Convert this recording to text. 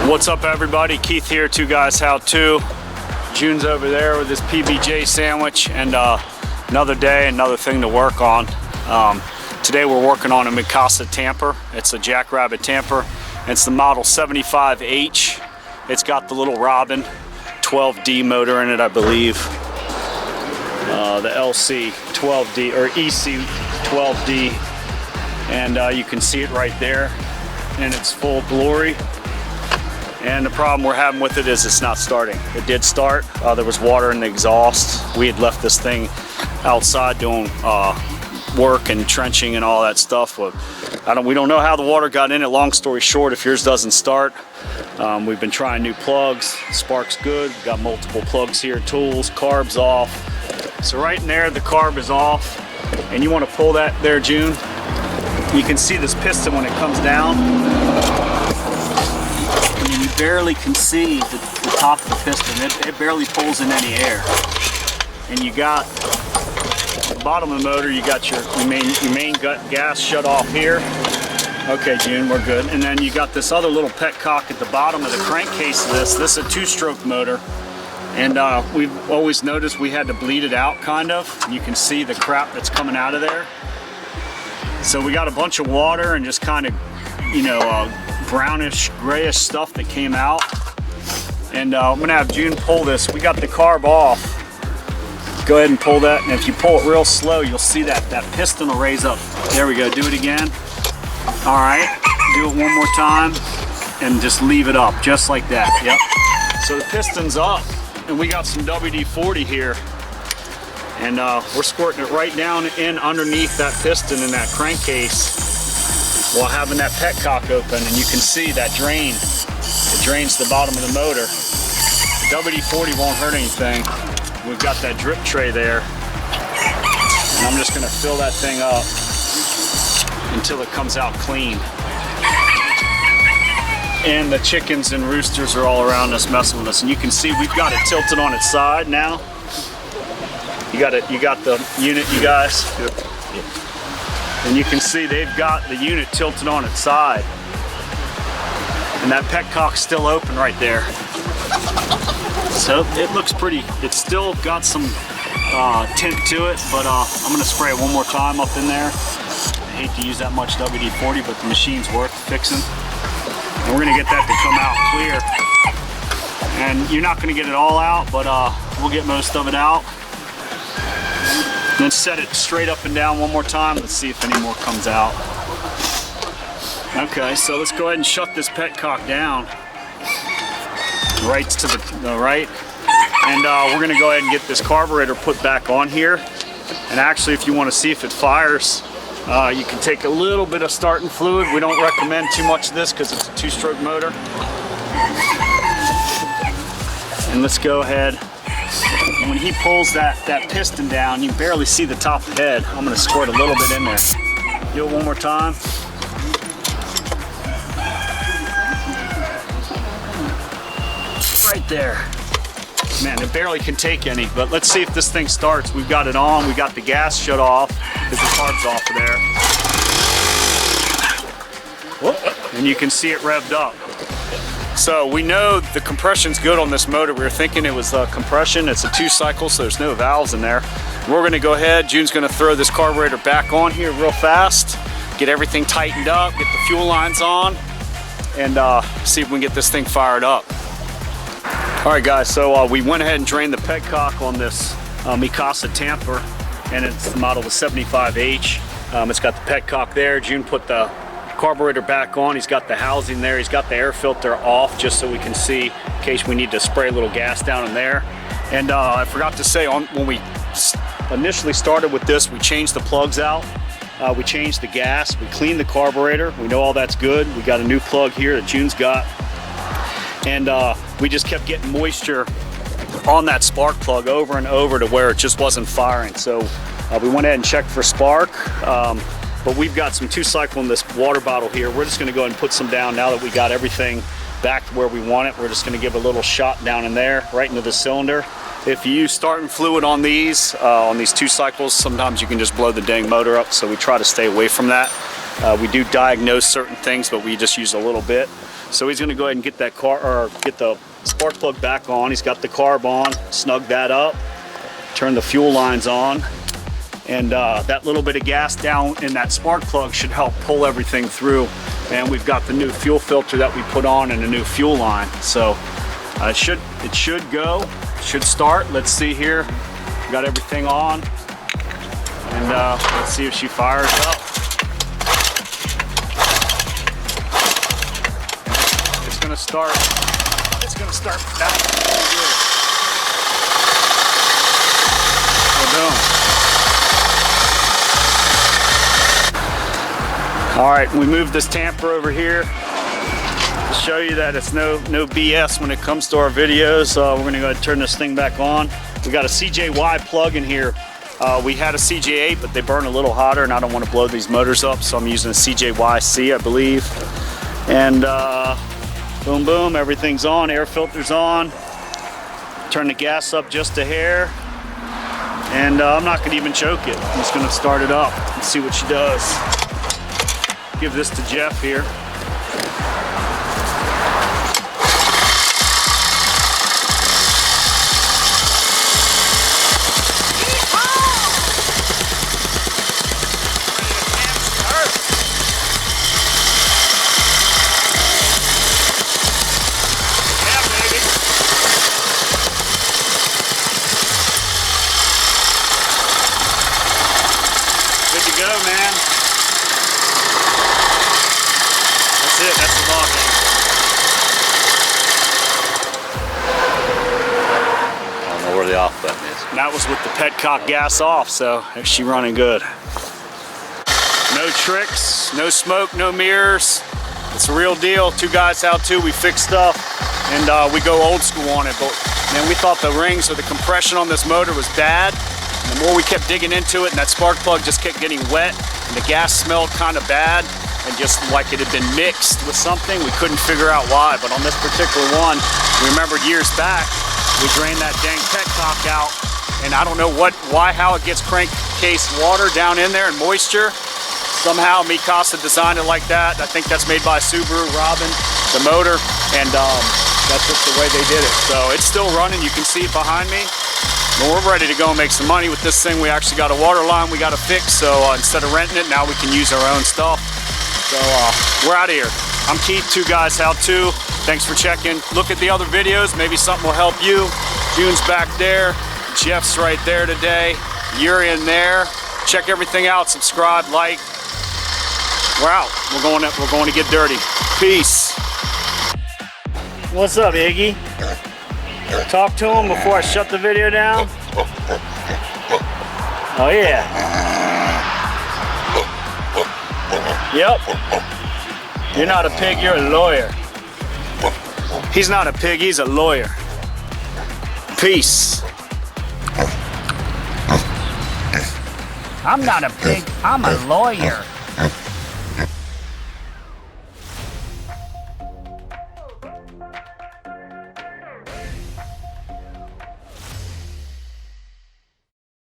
What's up, everybody? Keith here, Two Guys How To. June's over there with his PBJ sandwich, and another day, another thing to work on. Today we're working on a Mikasa Tamper. It's a Jackrabbit Tamper. It's the model 75H. It's got the little Robin 12D motor in it, I believe. The LC 12D or EC 12D, and you can see it right there in its full glory. And the problem we're having with it is it's not starting. It did start. There was water in the exhaust. We had left this thing outside doing work and trenching and all that stuff. But we don't know how the water got in it. Long story short, if yours doesn't start, we've been trying new plugs. Spark's good. We've got multiple plugs here. Tools, carb's off. So right in there, the carb is off. And you want to pull that there, June. You can see this piston when it comes down. You barely can see the top of the piston. It barely pulls in any air. And you got at the bottom of the motor, you got your main gas shut off here. Okay, June, we're good. And then you got this other little petcock at the bottom of the crankcase of this. This is a two-stroke motor. And we've always noticed we had to bleed it out, kind of. You can see the crap that's coming out of there. So we got a bunch of water and just kind of, brownish, grayish stuff that came out. And I'm gonna have June pull this. We got the carb off. Go ahead and pull that, and if you pull it real slow, you'll see that piston will raise up. There we go, do it again. All right, do it one more time, and just leave it up, just like that, yep. So the piston's up, and we got some WD-40 here. And we're squirting it right down in underneath that piston in that crankcase, while having that petcock open, and you can see that drain. It drains the bottom of the motor. The WD-40 won't hurt anything. We've got that drip tray there, and I'm just gonna fill that thing up until it comes out clean. And the chickens and roosters are all around us messing with us, and you can see we've got it tilted on its side now. You got the unit, you guys? Yep. And you can see they've got the unit tilted on its side. And that petcock's still open right there. So it looks pretty, it's still got some tint to it, but I'm gonna spray it one more time up in there. I hate to use that much WD-40, but the machine's worth fixing. And we're gonna get that to come out clear. And you're not gonna get it all out, but we'll get most of it out. Then set it straight up and down one more time. Let's see if any more comes out. Okay, so let's go ahead and shut this petcock down. Right to the right. And we're gonna go ahead and get this carburetor put back on here. And actually, if you wanna see if it fires, you can take a little bit of starting fluid. We don't recommend too much of this because it's a two-stroke motor. And let's go ahead. And when he pulls that piston down, you barely see the top of the head. I'm gonna squirt a little bit in there. Do it one more time. Right there. Man, it barely can take any, but let's see if this thing starts. We've got it on, we got the gas shut off, because the carb's off of there. Whoop. And you can see it revved up. So we know the compression's good on this motor. We were thinking it was compression. It's a 2-cycle, so there's no valves in there. We're gonna go ahead, June's gonna throw this carburetor back on here real fast, get everything tightened up, get the fuel lines on, and see if we can get this thing fired up. All right, guys, so we went ahead and drained the petcock on this Mikasa Tamper, and it's the model of 75H. It's got the petcock there. June put the carburetor back on. He's got the housing there. He's got the air filter off just so we can see in case we need to spray a little gas down in there. And I forgot to say, when we initially started with this, we changed the plugs out. We changed the gas. We cleaned the carburetor. We know all that's good. We got a new plug here that June's got. And we just kept getting moisture on that spark plug over and over to where it just wasn't firing. So we went ahead and checked for spark. But we've got some 2-cycle in this water bottle here. We're just gonna go ahead and put some down now that we got everything back to where we want it. We're just gonna give a little shot down in there, right into the cylinder. If you use starting fluid on these 2 cycles, sometimes you can just blow the dang motor up, so we try to stay away from that. We do diagnose certain things, but we just use a little bit. So he's gonna go ahead and get that get the spark plug back on. He's got the carb on, snug that up, turn the fuel lines on, and that little bit of gas down in that spark plug should help pull everything through. And we've got the new fuel filter that we put on and a new fuel line. So it should go, should start. Let's see here. We got everything on, and let's see if she fires up. It's gonna start. It's gonna start back. Well done. All right, we moved this Tamper over here to show you that it's no BS when it comes to our videos. We're gonna go ahead and turn this thing back on. We got a CJY plug in here. We had a CJ8, but they burn a little hotter, and I don't want to blow these motors up, so I'm using a CJYC, I believe. And boom, boom, everything's on, air filter's on. Turn the gas up just a hair. And I'm not gonna even choke it. I'm just gonna start it up and see what she does. Give this to Jeff here. Good to go, man. That's it, that's the lock. I don't know where the off button is. And that was with the petcock gas off, so she running good. No tricks, no smoke, no mirrors. It's a real deal. Two guys how to, we fix stuff, and we go old school on it. But man, we thought the rings or the compression on this motor was bad. And the more we kept digging into it, and that spark plug just kept getting wet, and the gas smelled kind of bad, and just like it had been mixed with something. We couldn't figure out why, but on this particular one, we remembered years back, we drained that dang petcock out, and I don't know how it gets crankcase water down in there and moisture. Somehow Mikasa designed it like that. I think that's made by Subaru, Robin, the motor, and that's just the way they did it. So it's still running, you can see it behind me. But we're ready to go and make some money with this thing. We actually got a water line we got to fix, so instead of renting it, now we can use our own stuff. So we're out of here. I'm Keith, Two Guys How To. Thanks for checking. Look at the other videos, maybe something will help you. June's back there, Jeff's right there today, you're in there. Check everything out, subscribe, like. We're out. We're going to get dirty. Peace. What's up, Iggy? Talk to him before I shut the video down. Oh yeah. Yep. You're not a pig, you're a lawyer. He's not a pig, he's a lawyer. Peace. I'm not a pig, I'm a lawyer.